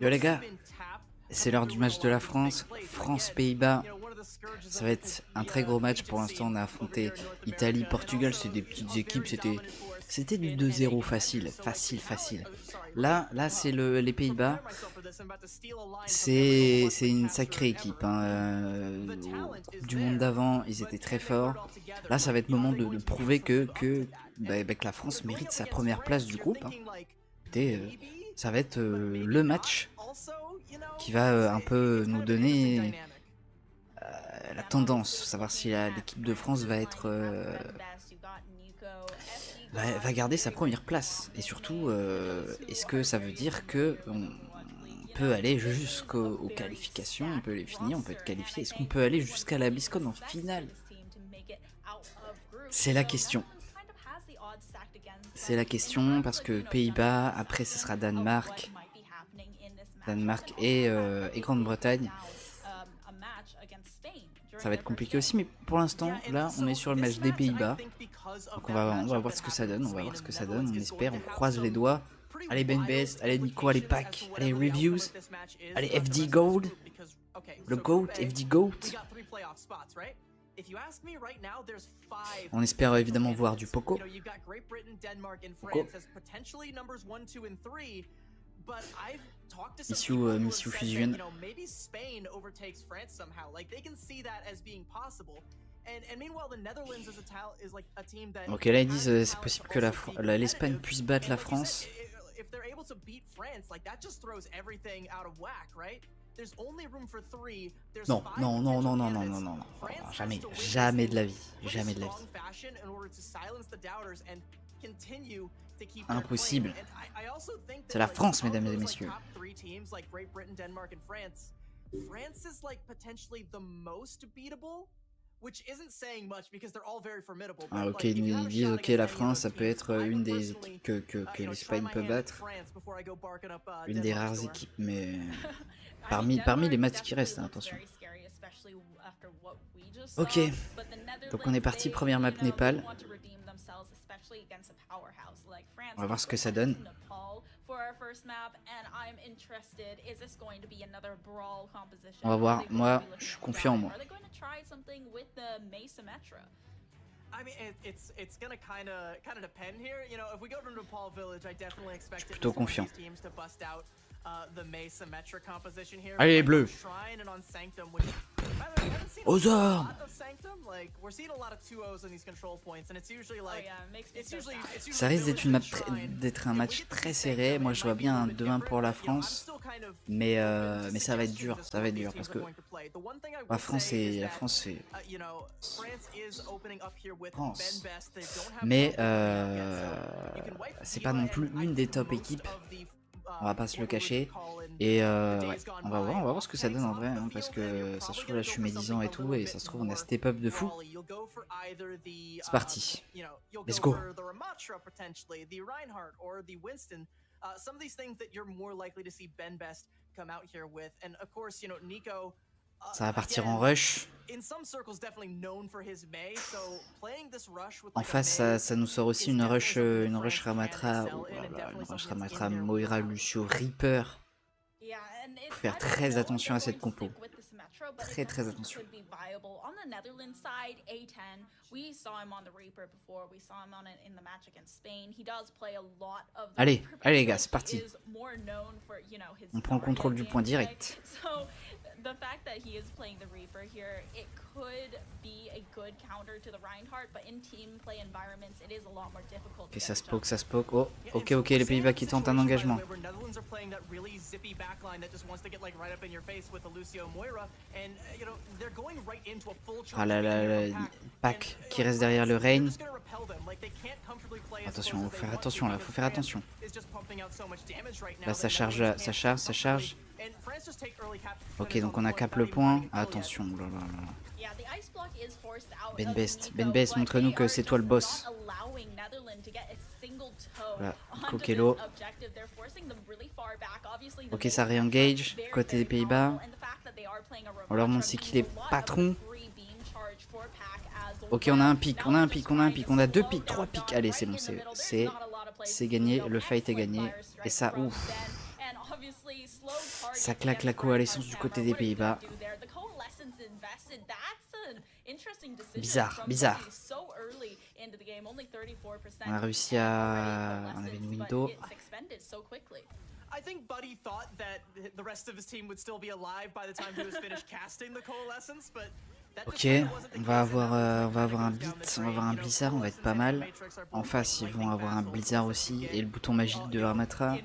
Yo les gars, c'est l'heure du match de la France, France-Pays-Bas. Ça va être un très gros match. Pour l'instant, on a affronté Italie, Portugal, c'est des petites équipes, c'était du 2-0 facile. Là c'est les Pays-Bas, c'est une sacrée équipe. Hein. Coupe du monde d'avant, ils étaient très forts. Là, ça va être le moment de prouver que la France mérite sa première place du groupe. Hein. Ça va être le match qui va un peu nous donner la tendance, savoir si l'équipe de France va être va garder sa première place, et surtout est-ce que ça veut dire que on peut aller jusqu'aux qualifications, on peut les finir, on peut être qualifié, est-ce qu'on peut aller jusqu'à la biscotte en finale? C'est la question. C'est la question, parce que Pays-Bas, après ce sera Danemark et Grande-Bretagne. Ça va être compliqué aussi, mais pour l'instant, là, on est sur le match des Pays-Bas. Donc on va voir ce que ça donne, on espère, on croise les doigts. Allez Ben Best, allez Nico, allez Pack, allez Reviews, allez FD Gold, le GOAT, FD GOAT. On espère évidemment voir du Poco. Mission Fusion. Ok, là ils disent c'est possible que l'Espagne puisse battre la France. Non, jamais de la vie, Impossible. C'est la France, mesdames et messieurs. Ah ok, ils disent ok, la France ça peut être une des équipes que l'Espagne peut battre, une des rares équipes, mais parmi les matchs qui restent, hein, attention. Ok, donc on est parti, première map Népal. On va voir ce que ça donne. On va voir, moi je suis confiant en moi. Je suis plutôt confiant. Allez les bleus. Aux armes. Ça risque d'être un match très serré. Moi je vois bien un 2-1 pour la France, mais ça va être dur, parce que la France c'est France, mais c'est pas non plus une des top équipes. On va pas se le cacher, et ouais, on va voir ce que ça donne en vrai, hein, parce que ça se trouve là je suis médisant et tout, et ça se trouve on a step up de fou. C'est parti, let's go. Ça va partir en rush. En face, ça nous sort aussi une rush Ramatra. Oh là là, une rush Ramatra, Moira, Lucio, Reaper. Faut faire très attention à cette compo. Très attention. Allez les gars, c'est parti. On prend le contrôle du point direct. The fact that he is playing the Reaper here, it could be a good counter to the Reinhardt, but in team play environments, it is a lot more difficult. Ok, ça se poke. Oh, ok, les Pays-Bas qui tentent un engagement. Ah là, Pack qui reste derrière le Rain. Attention, faut faire attention. Là, ça charge. Ok, donc on a cap le point. Attention, Ben Best, montre-nous que c'est toi le boss. Voilà, Kokelo. Ok, ça réengage côté des Pays-Bas. On leur montre c'est qui les patrons. Ok, on a un pic, on a 2 pics, 3 pics. Allez, c'est bon, c'est gagné, le fight est gagné. Et ça, ouf. Ça claque la coalescence du côté des Pays-Bas. Bizarre, bizarre. On a réussi à... On avait une window. I think Buddy thought that the rest of his team would still be alive by the time he was finished casting the coalescence, but ok, on va avoir un beat, on va avoir un blizzard, on va être pas mal. En face, ils vont avoir un blizzard aussi et le bouton magique de Ramatra.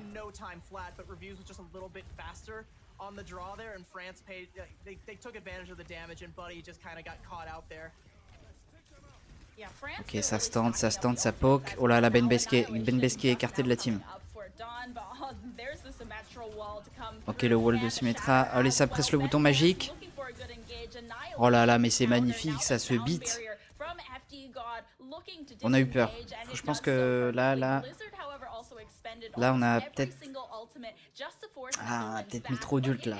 Ok, ça se tente, ça poke. Oh là là, Ben Best qui est écarté de la team. Ok, le wall de Symmetra. Allez, ça presse le bouton magique. Oh là là, mais c'est magnifique, ça se beat. On a eu peur. Je pense que là, on a peut-être... Ah, on a peut-être mis trop d'ult là.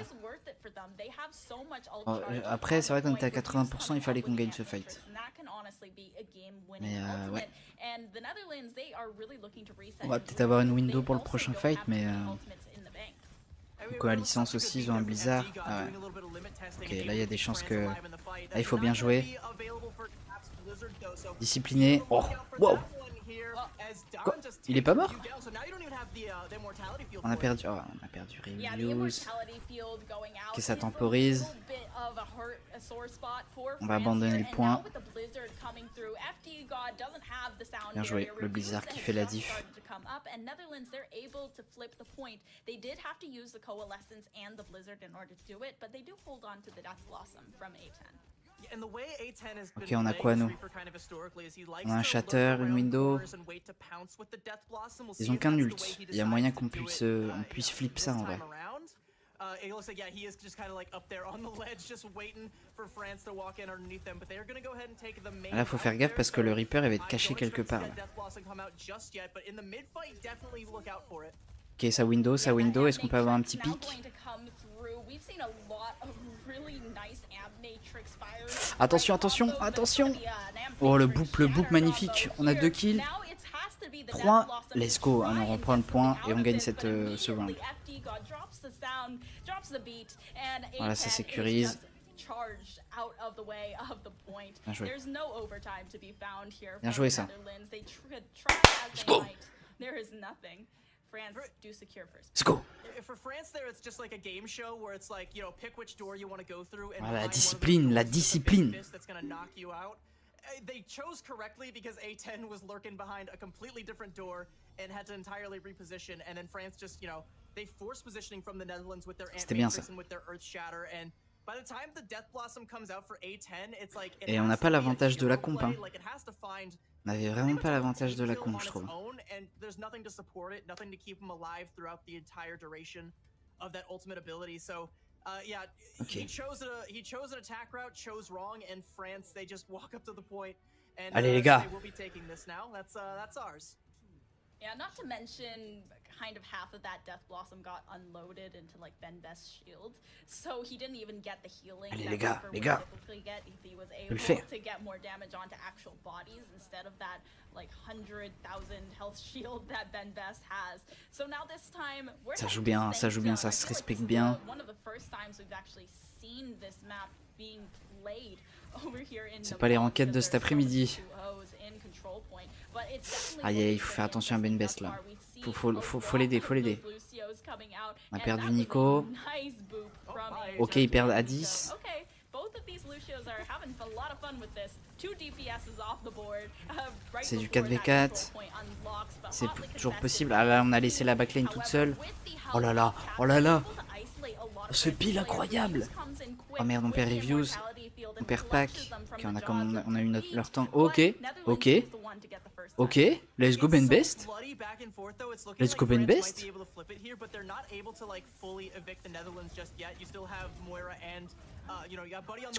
Bon, après, c'est vrai qu'on était à 80%, il fallait qu'on gagne ce fight. Mais ouais. On va peut-être avoir une window pour le prochain fight, mais... Coalescence aussi, ils ont un blizzard. Ah ouais. Ok, là il y a des chances que... Là il faut bien jouer. Discipliné. Oh, wow. Quoi? Il est pas mort? On a perdu... Oh, on a perdu Reuse. Ok, ça temporise. On va abandonner le point. Bien joué, le blizzard qui fait la diff. Ok, on a quoi nous? On a un shatter, une window. Ils ont qu'un ult. Il y a moyen qu'on puisse flip ça en vrai. Là, faut faire gaffe parce que le Reaper il va être caché quelque part. Là. Ok, sa window. Est-ce qu'on peut avoir un petit pic? Attention, attention, attention! Oh, le boop magnifique. On a 2 kills. 3. Let's go. On reprend le point et on gagne ce round. Voilà, ça sécurise. Bien joué. Bien joué ça. Let's go. Let's go. Voilà, la discipline. They chose correctly because A10 was lurking behind a completely different door and had to entirely reposition, and then France just, they forced positioning from the Netherlands with their Ant Matrix and with their Earth Shatter, and by the time the Death Blossom comes out for A10, it's like... Et on n'a pas l'avantage de la comp, hein. On avait vraiment pas l'avantage de la comp, je trouve. Okay. Allez les gars. Yeah, not to mention kind of half of that Death Blossom got unloaded into like Ben Best's shield, so he didn't even get the healing. Allez les gars, les gars. He was able to get more damage onto actual bodies instead of that like 100,000 health shield that Ben Best has. So now this time we're ça joue bien, ça se respecte bien. One of the first times we've actually seen this map being played over here in. C'est pas les ranked de cet après-midi. Aïe, il faut faire attention à Ben Best là. Faut l'aider, On a perdu Nico. Ok, ils perdent à 10. C'est du 4v4. C'est toujours possible. Ah là, on a laissé la backline toute seule. Oh là là, oh là là. Ce pile incroyable. Oh merde, on perd reviews. On perd pack. Ok, on a eu leur temps. Ok, ok. Ok, let's go Ben Best. Let's go Ben Best. Let's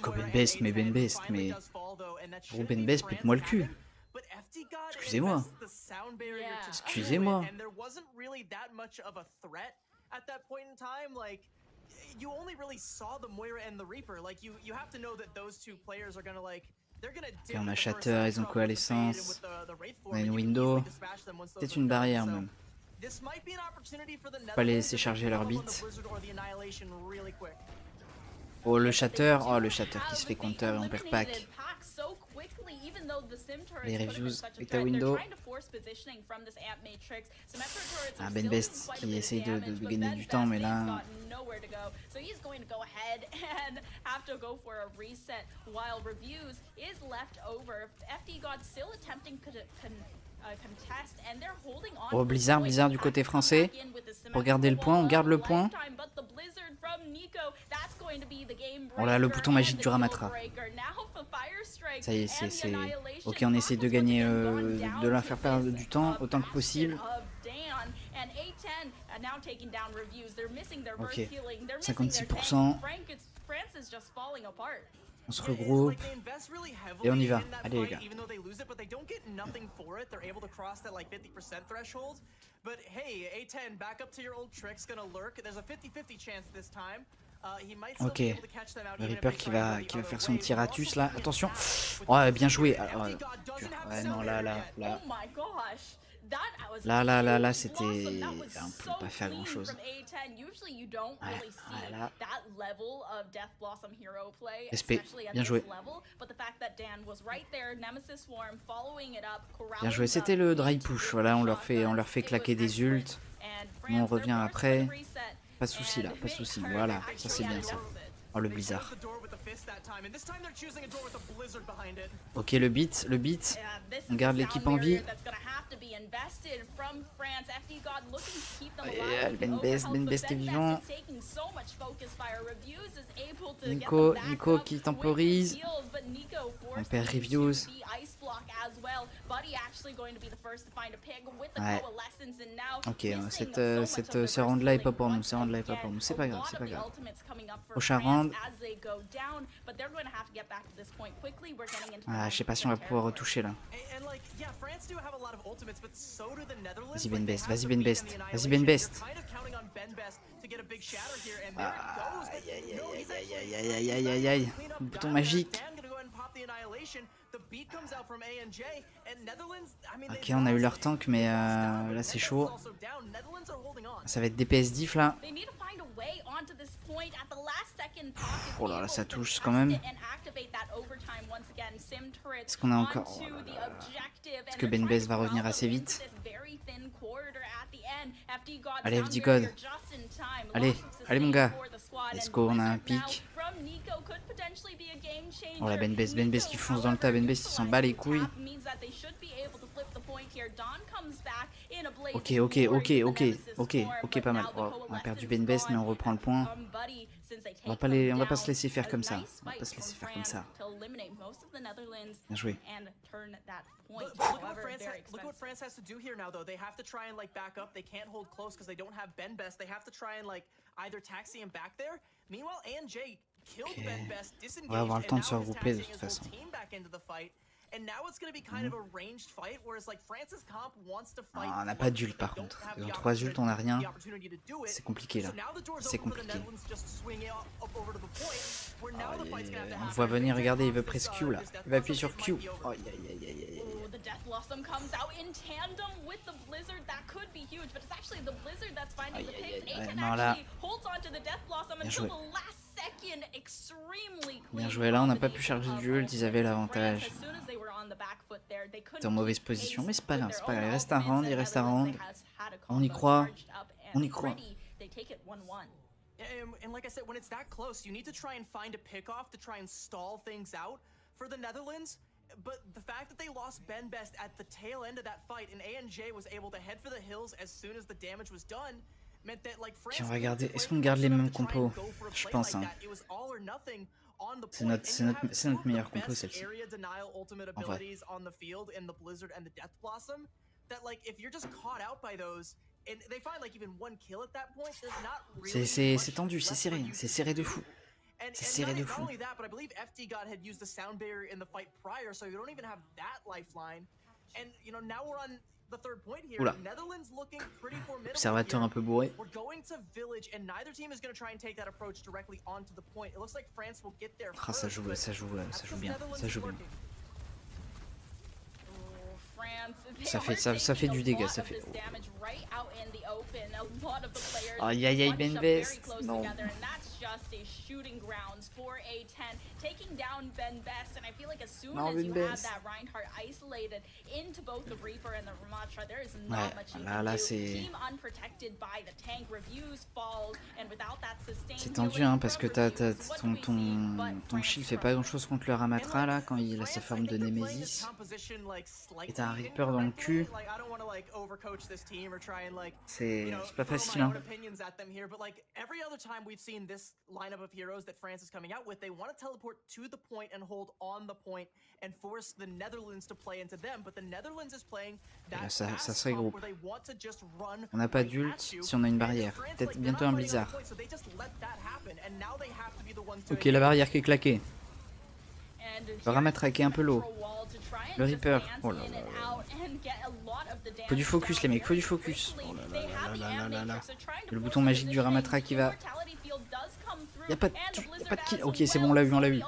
go Ben Best, mais Gros Ben Best, pète-moi le cul. Excusez-moi. Excusez-moi. You only really saw the Moira and the Reaper. Like you have to know that those two players are gonna like they're gonna. Et on a Shatter, ils ont coalescence. On a une window. Peut-être une barrière même. Faut pas les laisser charger leur beat. Oh le shatter qui se fait counter et on perd pack. Les reviews avec ta window. Ah Ben Best qui essaye de gagner du temps mais là... Oh Blizzard du côté français. Pour garder le point, on garde le point. Oh là, le bouton magique du Ramatra. Ça y est, c'est... Ok, on essaie de gagner, de leur faire perdre du temps autant que possible. Ok, 56%. On se regroupe et on y va. Allez les gars. Ok, le Reaper qui va faire son petit ratus là. Attention. Ouais, bien joué. Alors, ouais, non, là, c'était... On peut pas faire grand chose. Ouais, là. Respect, bien joué. Bien joué, c'était le dry push. Voilà, on leur fait claquer des ults. Nous on revient après. Pas de soucis là, pas de soucis. Voilà, ça c'est bien ça. Oh le Blizzard. Ok le beat. On garde l'équipe en vie. Ben Best est vivant. Nico qui temporise. On perd reviews. Ouais. Ok, ce round là est pas pour nous. C'est pas grave, Prochain round. Ah, je sais pas si on va pouvoir retoucher là. Vas-y Ben Best. Aïe. Bouton magique. Ok, on a eu leur tank, mais là c'est chaud. Ça va être DPS diff là. Oh là là, ça touche quand même. Est-ce qu'on a encore... Est-ce que Ben Best va revenir assez vite? Allez FD God. Allez mon gars. Let's go, on a un pic. Oh la Ben Best qui fonce dans le tas, Ben Best il s'en bat les couilles. Ok, pas mal. Oh, on a perdu Ben Best mais on reprend le point. On va pas se laisser faire comme ça. Bien joué. Look what France has to do here now, though. They have to try and like back up. They can't hold close because they don't have Ben Best. They have to try and like either taxi him back there. Meanwhile, ANJ killed Ben Best, disengaged, on va avoir le temps de se regrouper de toute façon. And now it's going to be kind of a ranged fight, whereas like France's comp wants to fight. On n'a pas d'ult par contre. Ils ont 3 ults, on n'a rien. C'est compliqué là. C'est compliqué. On le voit venir, regardez, il veut press Q là. Il va appuyer sur Q. Oh, non là. Bien joué là, on n'a pas pu charger du ult, ils avaient l'avantage. T'es en mauvaise position, mais c'est pas grave, il reste un round, on y croit. And like I said, when it's that close, you need to try and find a pick-off to try and stall things out for the Netherlands. But the fact that they lost Ben Best at the tail end of that fight and ANJ was able to head for the hills as soon as the damage was done meant that like France... Tiens, on va garder. Est-ce qu'on garde les mêmes compos? Je pense, hein. C'est notre meilleure compo, celle-ci. En vrai. C'est tendu, c'est serré de fou. C'est serré de fou. Oula. Observateur un peu bourré. Ah, ça joue bien. Ça fait du dégât, ça fait... Aïe aïe aïe, Ben Best. Non. Non, Ben Best. Ouais, là c'est... C'est tendu hein, parce que ton Chi fait pas grand chose contre le Ramatra là quand il a sa forme de Némésis. Et t'as un Reaper dans le cul. C'est pas facile hein. Et là, ça serait gros. On n'a pas d'ult si on a une barrière. Peut-être bientôt un blizzard. Ok, la barrière qui est claquée. Le Ramatra qui est un peu low. Le Reaper. Oh là là là. Faut du focus les mecs, faut du focus. Oh là là là là là là. Le bouton magique du Ramatra qui va... Y'a pas de kill. Ok, c'est bon, on l'a eu, on l'a eu.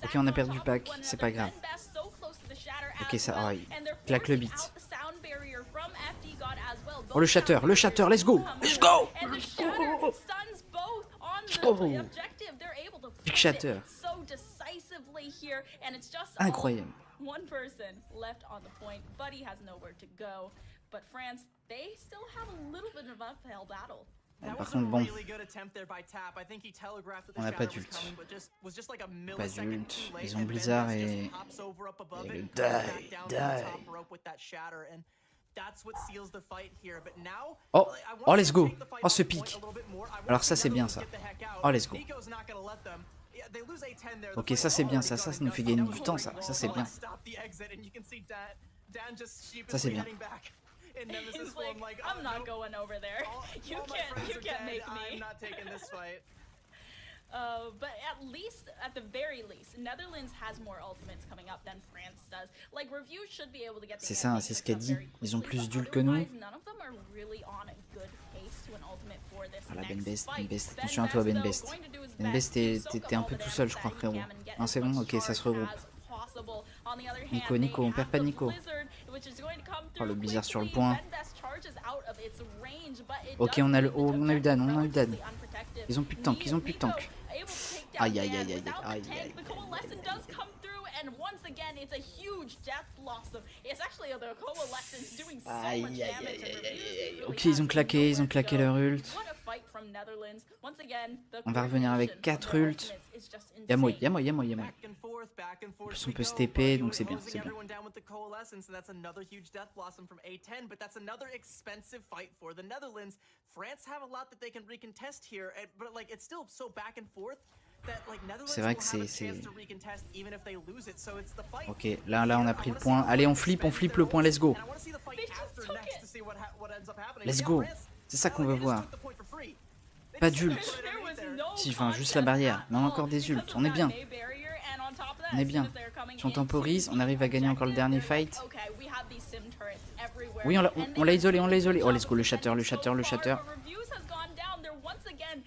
Ok, on a perdu pack, c'est pas grave. Ok, ça... Oh, il claque le beat. Oh, le shatter, let's go. Let's go. Oh. Big shatter. Incroyable. One person left on the point. Buddy has nowhere to go, but France, they still have a little bit of an uphill battle. Par contre, bon, on n'a pas d'ult. Pas d'ult. Ils ont Blizzard et le die. Oh, oh, let's go. Oh, ce pic. Alors ça, c'est bien ça. Oh, let's go. Ok, ça c'est bien, ça nous fait gagner du temps, ça c'est bien. Ça c'est bien. He's like, I'm not going over there. You can't make me. But at the very least, Netherlands has more ultimates coming up than France does. Like Review should be able to get. C'est ça, c'est ce qu'elle dit. Ils ont plus d'ult que nous. Voilà, Ben Best. Attention à toi, Ben Best. Ben Best, t'es un peu tout seul, je crois, frérot. Non, c'est bon, ok, ça se regroupe. Nico, on perd pas Nico. Oh, le Blizzard sur le point. Ok, on a eu Dan, Ils ont plus de tank, Aïe aïe aïe aïe aïe aïe. Aïe aïe aïe. Ok, ils ont claqué leur ult. On va revenir avec 4 ults. Y'a moi. En plus on peut se TP, donc c'est bien. C'est vrai que c'est... Ok, là on a pris le point. Allez, on flippe le point, let's go. Let's go. C'est ça qu'on veut voir. Pas d'ult. Si, enfin, juste la barrière. Mais on a encore des ults. On est bien. Si on temporise, on arrive à gagner encore le dernier fight. Oui, on l'a isolé. Oh, let's go, le shatter.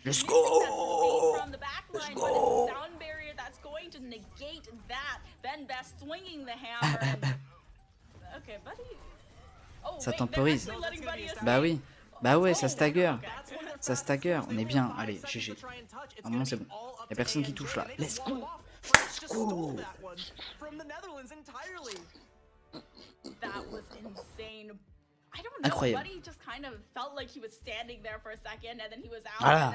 Let's go. Ça temporise. Bah oui. Bah ouais, ça stagger. On est bien. Allez, GG. Normalement, c'est bon. Y'a personne qui touche là. Let's go. Incroyable. Voilà.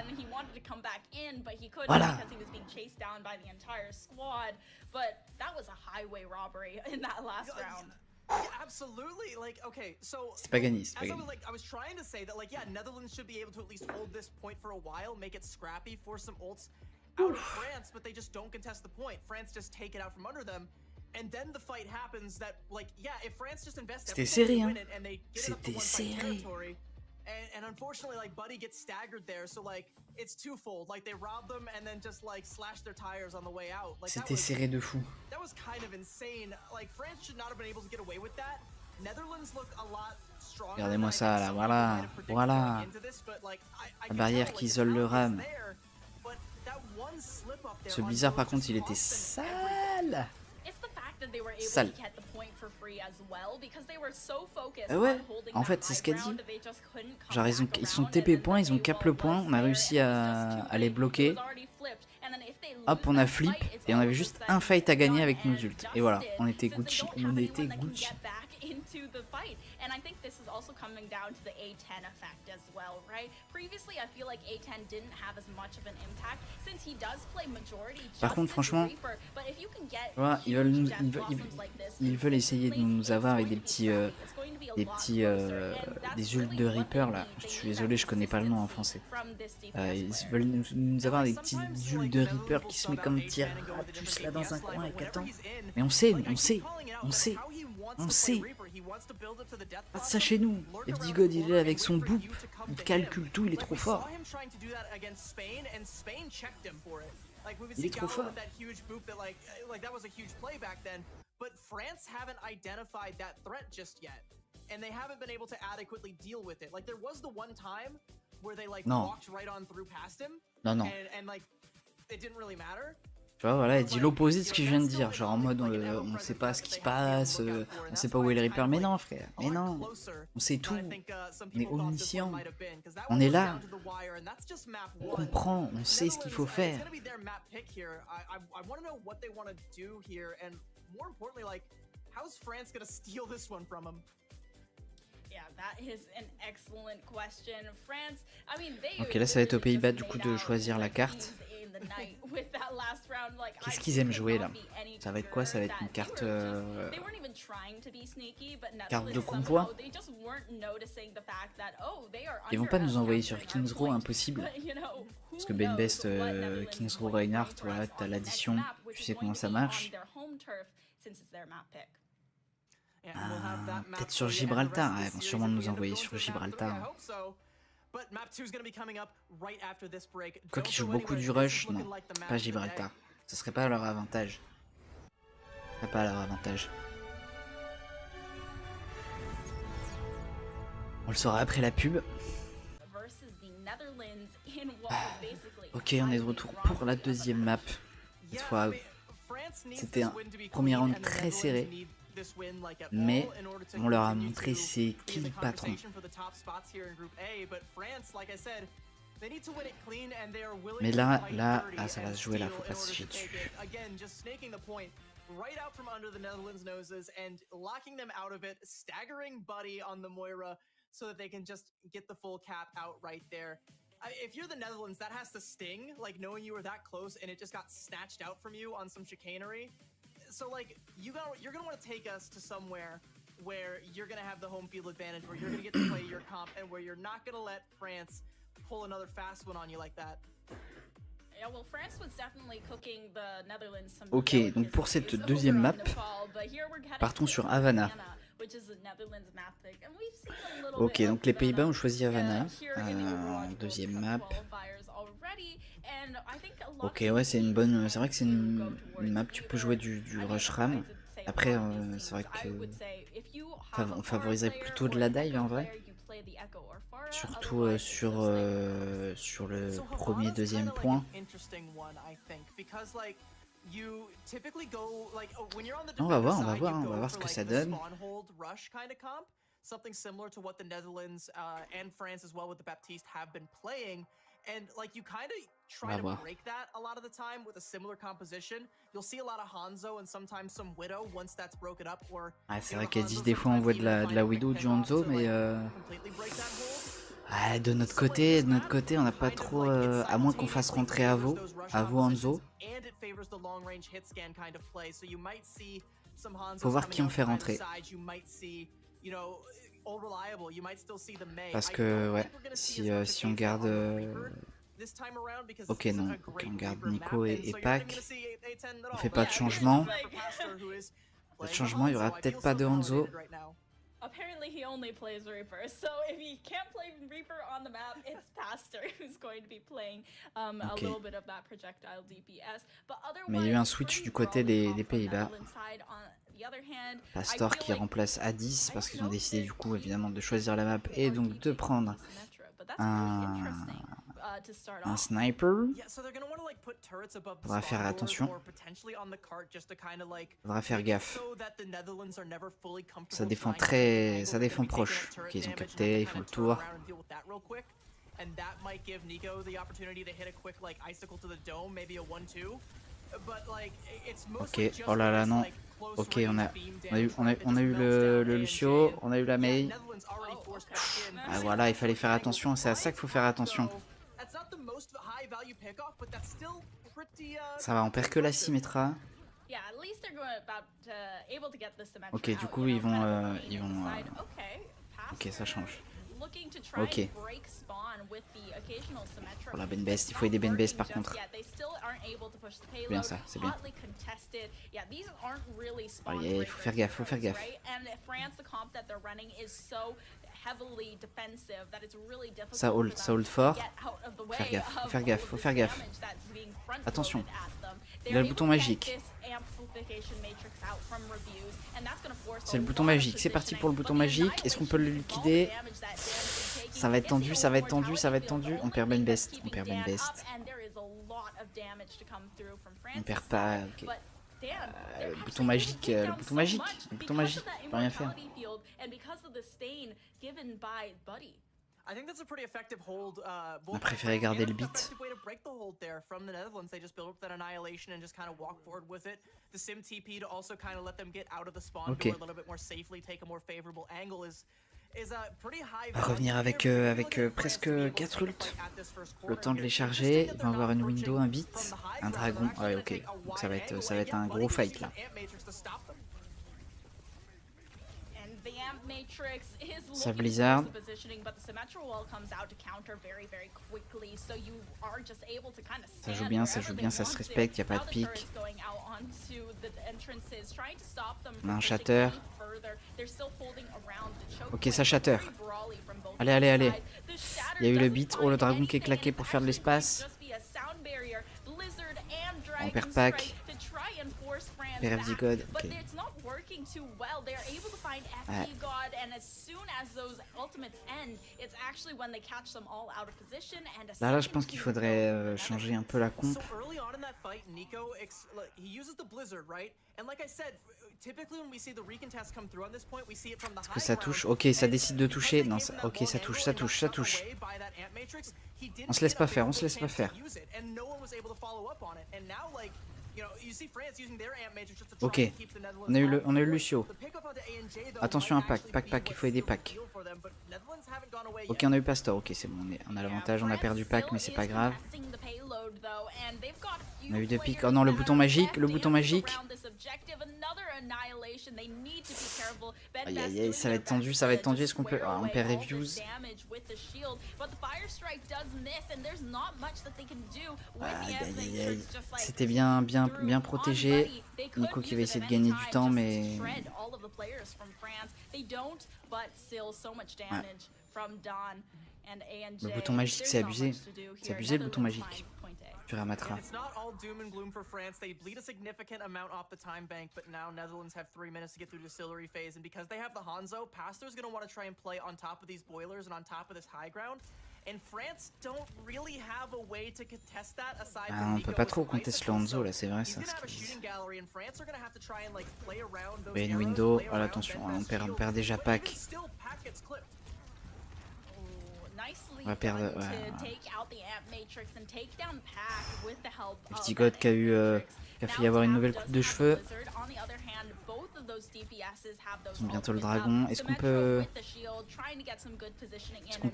C'est pas gagné. I was trying to say that, like, yeah, Netherlands should be able to at least hold this point for a while, make it scrappy, force some ults out of France, but they just don't contest the point. France just take it out from under them, and then the fight happens that, like, yeah, if France just invests everything to win it and they get it up to one-fight territory, and unfortunately, like, Buddy gets staggered there, so, like, it's twofold. Like, they rob them and then just, like, slash their tires on the way out. Like, c'était serré de fou. That was kind of insane. Like, France should not have been able to get away with that. Netherlands look a lot stronger. Regardez-moi ça, là, voilà. La barrière qui isole le ram. Ce Blizzard, par contre, il était sale. Ouais, en fait, c'est ce qu'elle dit. Genre, ils sont TP point, ils ont cap le point, on a réussi à les bloquer. Hop, on a flip, et on avait juste un fight à gagner avec nos ults. Et voilà, on était Gucci, on était Gucci. Into the fight, and I think this is also coming down to the A10 effect as well, right? Previously, I feel like A10 didn't have as much of an impact since he does play majority. Par contre, franchement, voilà, ils veulent essayer de nous avoir avec des ults de Reaper là. Je suis désolé, je connais pas le nom en français. Ils veulent nous avoir des petits ults de Reaper qui se met comme tir tous là dans un coin et qu'attend. Mais on sait. Pas de ça chez nous. FD God il est avec son boop, il calcule tout, il est trop fort. Il est trop fort. But France haven't identified that threat just yet, and they haven't been able to adequately deal with it. Like there was the one time where they like walked right on through past him, and like it didn't really matter. Tu vois, voilà, elle dit l'opposé de ce que je viens de dire, genre en mode on sait pas ce qui se passe, on sait pas où est le Reaper, mais non frère, mais non, on sait tout, on est omniscient, on est là, on comprend, on sait ce qu'il faut faire. Ok, là ça va être aux Pays-Bas du coup de choisir la carte. Qu'est-ce qu'ils aiment jouer là? Ça va être quoi? Ça va être une carte carte de convoi. Ils vont pas nous envoyer sur King's Row, impossible. Parce que Ben Best, King's Row Reinhardt, voilà, t'as l'addition, tu sais comment ça marche. Peut-être sur Gibraltar, ils vont sûrement nous envoyer sur Gibraltar. Quoi qu'ils jouent beaucoup du rush, non, pas Gibraltar. Ce serait pas à leur avantage. Pas à leur avantage. On le saura après la pub. Ok, on est de retour pour la deuxième map. Cette fois, c'était un premier round très serré. Mais on leur a montré c'est qui le patron. Mais là, ça va se jouer là, faut pas se chier dessus. Right out from under the Netherlands' noses and locking them out of it, staggering Buddy on the Moira so that they can just get the full cap out right there. If you're the Netherlands, that has to sting, like knowing you were that close and it just got snatched out from you on some chicanery. So like you're gonna want to take us to somewhere where you're gonna have the home field advantage, where you're gonna get to play your comp, and where you're not gonna let France pull another fast one on you like that. Ok, donc pour cette deuxième map, partons sur Havana. Ok, donc les Pays-Bas ont choisi Havana en deuxième map. Ok, ouais, c'est une bonne. C'est vrai que c'est une map, tu peux jouer du rush ram. Après, c'est vrai que on favoriserait plutôt de la dive en vrai. Surtout sur le premier, deuxième point. On va voir ce que ça donne. Something similar to what the Netherlands and France as well with the Baptiste have been playing. And like you kind of try to break that a lot of the time with a similar composition. You'll see a lot of Hanzo and sometimes some Widow once that's broken up. Or c'est vrai qu'elle dit des fois on voit de la Widow du Hanzo, mais de notre côté, on n'a pas trop, à moins qu'on fasse rentrer Avo Hanzo. Faut voir qui on fait rentrer. Parce que ouais, si on garde ok non, on garde Nico et Pac, on fait pas de changement. Pas de changement, il y aura peut-être pas de Hanzo. Apparently he only plays Reaper, so if he can't play Reaper on the map, it's Pastor who's going to be playing a little bit of that projectile DPS. But mais il y a eu un switch du côté des Pays-Bas. Pastor qui remplace A10 parce qu'ils ont décidé du coup évidemment de choisir la map et donc de prendre un Un sniper. Faudra faire attention. Faudra faire gaffe. Ça défend proche. Ok, ils ont capté, ils font le tour. Ok, oh là là, non. Ok, on a eu le Lucio, on a eu la Mei. Ah voilà, il fallait faire attention, c'est à ça qu'il faut faire attention. Ça va, on perd que la Symmetra. Ok, du coup ils vont ok, ça change. Ok. Pour la Ben Best, il faut aider Ben Best par contre. Bien ça, c'est bien. Allez, il faut faire gaffe, Ça hold fort. Faut faire gaffe. Attention. Il a le bouton magique. C'est le bouton magique. C'est parti pour le bouton magique. Est-ce qu'on peut le liquider? Ça va être tendu. On perd Ben Best. On perd pas. Ok. Bouton magique. On peut rien faire. On a préféré garder le beat. Ok. On va revenir avec presque 4 ults. Le temps de les charger. Ils vont avoir une window, un beat, un dragon. Ouais, ok. Donc ça va être un gros fight là. Ça Blizzard. Ça joue bien, ça se respecte, y a pas de pique. On a un shatter. Ok, ça shatter. Allez. Il y a eu le beat. Oh, le dragon qui est claqué pour faire de l'espace. On perd pack. PRFD God. Okay. Ouais. Là, je pense qu'il faudrait changer un peu la comp. Est-ce que ça touche? Ok, ça décide de toucher. Non, ok, ça touche. On se laisse pas faire. Ok, on a eu le Lucio. Attention à pack, il faut aider pack. Ok, on a eu Pastor, ok c'est bon, on a l'avantage, on a perdu pack mais c'est pas grave. On a eu 2 pics, oh non le bouton magique. Aïe, ça va être tendu, est-ce qu'on peut... Ah, on perd reviews. Aïe. C'était bien protégé. Nico qui va essayer de gagner du temps, mais... Ouais. Le bouton magique, c'est abusé. C'est abusé le bouton magique. Ramatra. It's not all doom and gloom for France. They bleed a significant amount off the time bank, but now Netherlands have 3 minutes to get through distillery phase, and because they have the Hanzo, Pastor's going to want to try and play on top of these boilers and on top of this high ground. And France don't really have a way to contest that aside from on peut pas trop contester le Hanzo là, c'est vrai ça. Il y a une window, oh attention, on perd déjà pack. On va perdre. Petit God qui a fait y avoir une nouvelle coupe de cheveux. Ils ont bientôt le dragon. Est-ce qu'on peut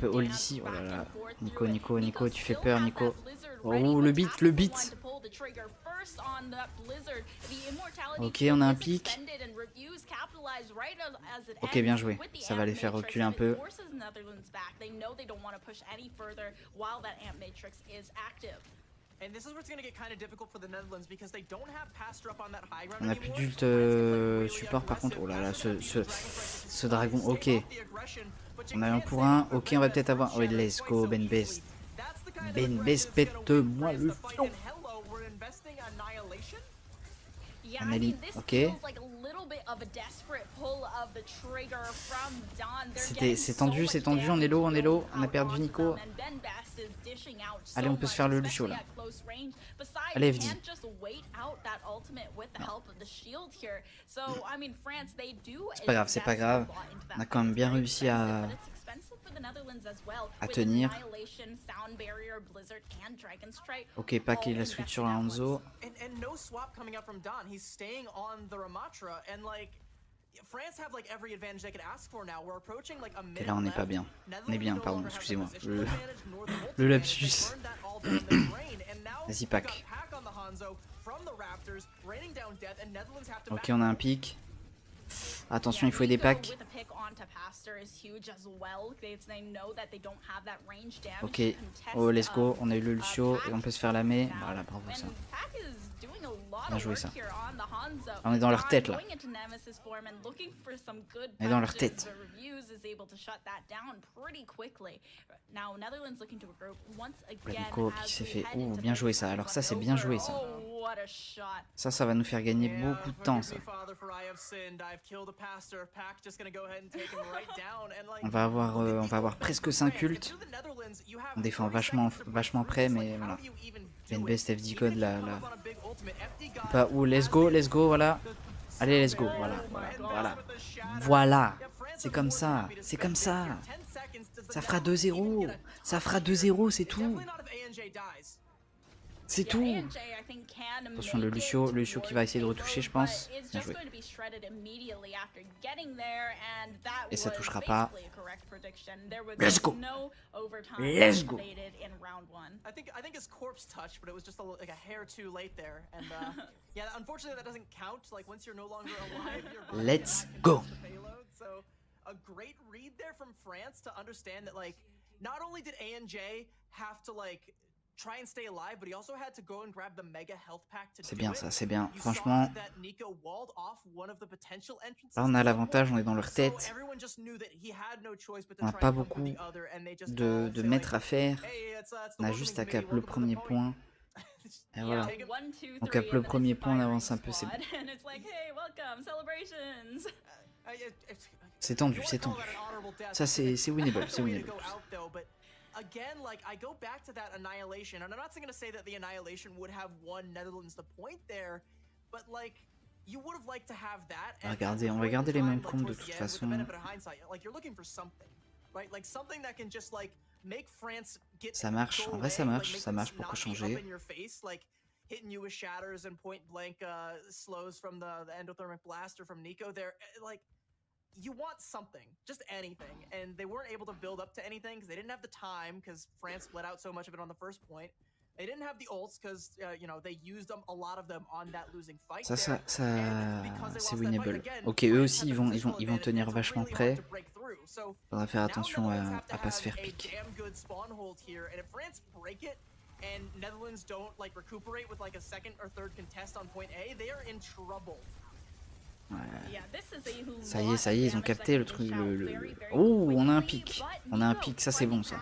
hold ici? Oh là là. Nico, tu fais peur, Nico. Oh, le beat. Ok, on a un pic. Ok, bien joué. Ça va les faire reculer un peu. On a plus d'ult support par contre. Oh là là, ce dragon. Ok. On a un pour un. Ok, on va peut-être avoir. Oh, let's go, Ben Best. Ben Best, pète-moi le fion. Anneli, ok. C'est tendu, on est low, on a perdu Nico. Allez, on peut se faire le Lucio là. Allez, FD. C'est pas grave. On a quand même bien réussi à tenir. Ok, Pac il a switch sur la Hanzo. Et là on n'est pas bien. On est bien, pardon, excusez-moi. Le lapsus. Vas-y Pac. Ok, on a un pic. Attention, il faut aider Pac. Ok, oh let's go, on a eu le Lucio et on peut se faire la main. Voilà, bravo ça. Bien joué ça. On est dans leur tête là. On est dans leur tête. Nico qui s'est fait... Ouh, bien joué ça. Alors ça c'est bien joué ça. Ça va nous faire gagner beaucoup de temps ça. On va avoir presque 5 ults. On défend vachement près mais voilà. Best FD code là. Pas où, let's go, voilà. Allez, let's go, voilà. C'est comme ça. Ça fera 2-0. C'est tout. C'est tout. Attention, le Lucio qui va essayer de retoucher, je pense. Bien joué. Et ça touchera pas. Let's go. Let's go. Let's go. A great read there from France to understand that, like, not only did ANJ have to, like, try and stay alive, but he also had to go and grab the mega health pack to do it. C'est bien ça, c'est bien. Franchement, là on a l'avantage, on est dans leur tête. On n'a pas beaucoup de maîtres à faire. On a juste à cap le premier point. Et voilà. On cap le premier point, on avance un peu, c'est bon. C'est tendu. Ça c'est winnable, Again, like, I go back to that annihilation, and I'm not going to say that the annihilation would have won Netherlands the point there, but like, you would have liked to have that. Regardez, on va garder les mêmes comptes de toute façon. Ça marche, en vrai ça marche, pourquoi changer? Hitting you with shatters and point blank slows from the endothermic blaster from Nico there, like, you want something, just anything, and they weren't able to build up to anything because they didn't have the time because France split out so much of it on the first point. They didn't have the ults because you know, they used them, a lot of them on that losing fight. Ça c'est winnable. Ok, eux aussi ils vont tenir vachement près. Faudra faire attention à pas se faire piquer. And Netherlands don't like recuperate with like a second or third contest on point A, they are in trouble. Ouais. Ça y est, ils ont capté le truc. Oh, on a un pic. Ça c'est bon ça.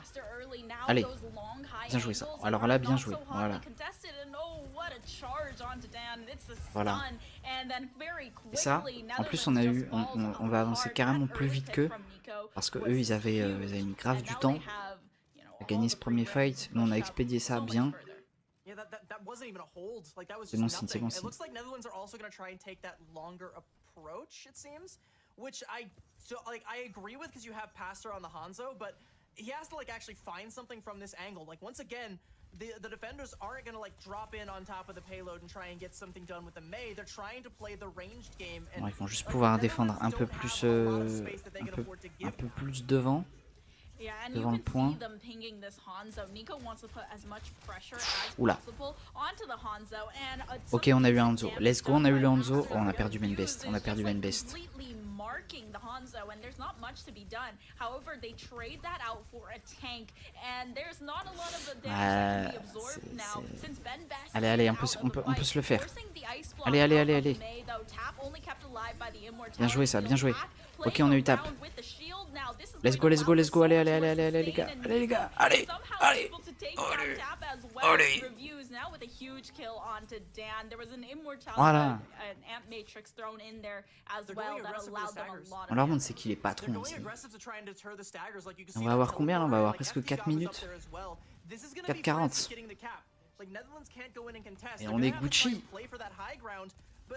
Allez, bien joué ça. Alors là, bien joué. Voilà. Et ça, en plus on va avancer carrément plus vite qu'eux. Parce que eux, ils avaient mis grave du temps à gagner ce premier fight. Nous on a expédié ça bien. C'est bon signe, Approach, it seems, which I agree with because you have Pastor on the Hanzo, but he has to like actually find something from this angle. Like once again, the defenders aren't gonna like drop in on top of the payload and try and get something done with the Mei. They're trying to play the ranged game. Bon, ils vont juste pouvoir défendre un peu plus devant. Devant le point. Oula. Ok, on a eu un Hanzo. Let's go, on a eu le Hanzo. Oh, on a perdu main best. Allez, on peut se le faire. Allez. Bien joué ça, bien joué. Ok, on a eu tap. Let's go, allez les gars, allez. Voilà. On leur montre c'est qu'il est patron aussi. On va avoir combien là? On va avoir presque 4 minutes. 4:40. Et on est Gucci.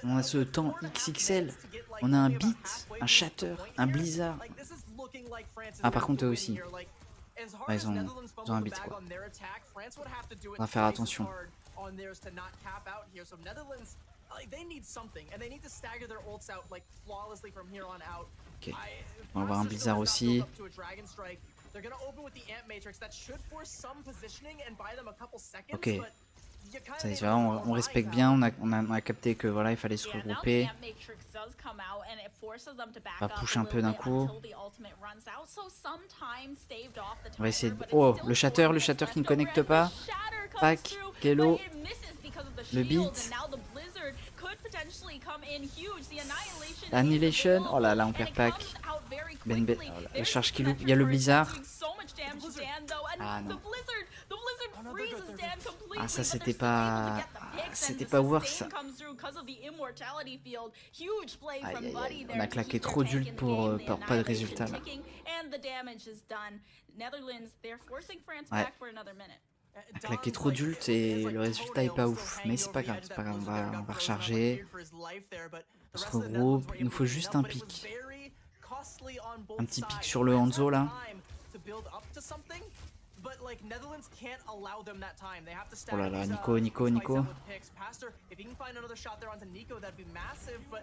On a ce temps XXL. On a un beat, un shatter, un blizzard. Ah par contre eux aussi. Ouais, ils ont un beat quoi. On va faire attention. Ok. On va avoir un blizzard aussi. Ok. Ça y est, on respecte bien, on a capté que voilà, il fallait se regrouper. On va push un peu d'un coup. On va essayer de... Oh, le shatter qui ne connecte pas. Pack, Kelo, le beat. Annihilation. Oh là là, on perd pack. La charge qui loupe. Il y a le blizzard. Ah non. Ah ça c'était pas worth ça. Aïe aïe aïe, on a claqué trop d'ult pour pas de résultat là. Ouais. On a claqué trop d'ult et le résultat est pas ouf. Mais c'est pas grave, on va recharger. On se regroupe, il nous faut juste un pic. Un petit pic sur le Hanzo là. Oh là là, Nico. Il y a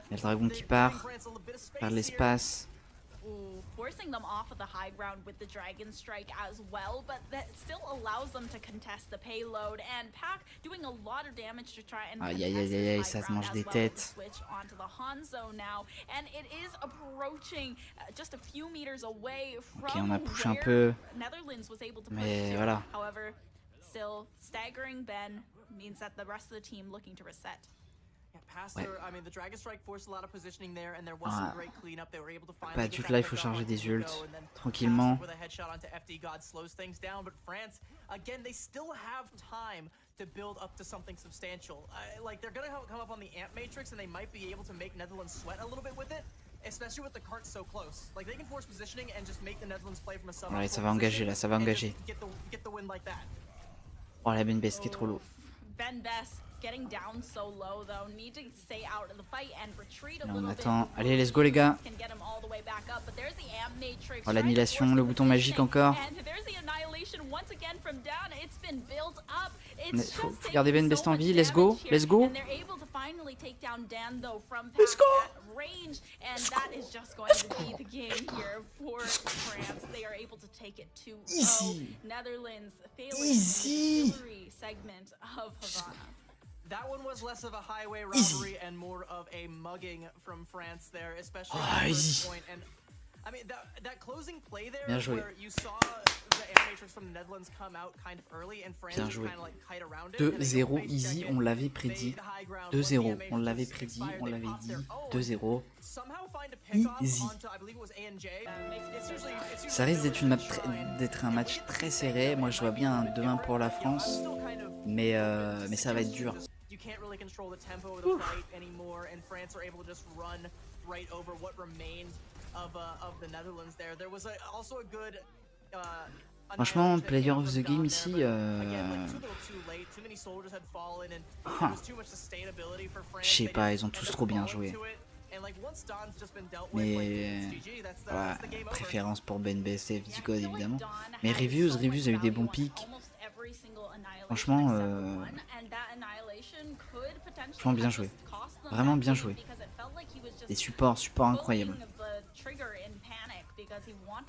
le dragon qui part par l'espace. Forcing them off of the high ground with the dragon strike as well, but that still allows them to contest the payload, and Pac doing a lot of damage to try and aïe aïe aïe aïe, ça se mange des têtes. Switch onto the Hanzo now, and it is approaching just a few meters away from ok, on a push un peu, Netherlands was able to mais voilà. However, still staggering Ben means that the rest of the team looking to reset. Ouais. Ah. Pas d'ult là, il faut charger des ults tranquillement. To build up to something substantial. Like they're gonna come up on the amp matrix and they might be able to make Netherlands sweat a little bit with it, especially with the cart so close. Like they can force positioning and just make the Netherlands play from a sub. Ouais, ça va engager là, ça va engager. Oh la Ben Best qui est trop lourd. Ben Best getting down so low though, need to stay out of the fight and retreat a Là, little on bit. attend. Allez, let's go les gars. Oh l'annihilation, le bouton magique encore. Faut garder Ben Best en vie, let's go, let's go. Let's go. Easy. Easy. That one was less of a highway robbery and more of a mugging from France there, especially at the first point. And I mean that closing play there where you saw the animatrix from the Netherlands come out kind of early and France kind of like kite around it. 2-0 easy, on l'avait prédit. 2-0, on l'avait prédit, on l'avait dit. 2-0. Easy. Ça risque d'être un match très serré. Moi je vois bien un 2-1 pour la France. Mais ça va être dur. Can't really control the tempo of the fight anymore, and France are able to just run right over what remained of the Netherlands there. There was also a good franchement, player of the game ici, je sais pas, ils ont tous trop bien joué. Mais voilà, préférence pour Ben Best et Viticode évidemment. Mais Reviews a eu des bons pics. Franchement, bien joué. Vraiment bien joué. Des supports incroyables.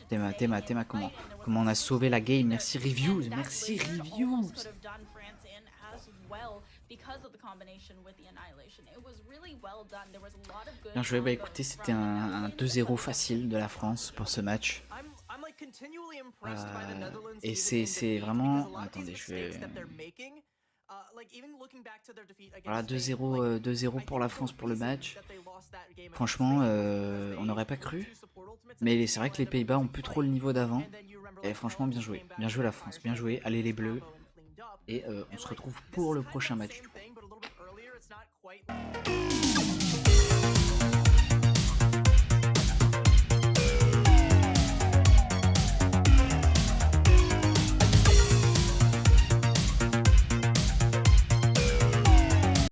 Théma, comment on a sauvé la game. Merci Reviews, merci Reviews. Bien joué, bah écoutez, c'était un 2-0 facile de la France pour ce match. Et c'est vraiment... Attendez, je vais... Voilà, 2-0 pour la France pour le match. Franchement, on n'aurait pas cru. Mais c'est vrai que les Pays-Bas ont plus trop le niveau d'avant. Et franchement, bien joué. Bien joué la France, bien joué. Allez les Bleus. Et on se retrouve pour le prochain match.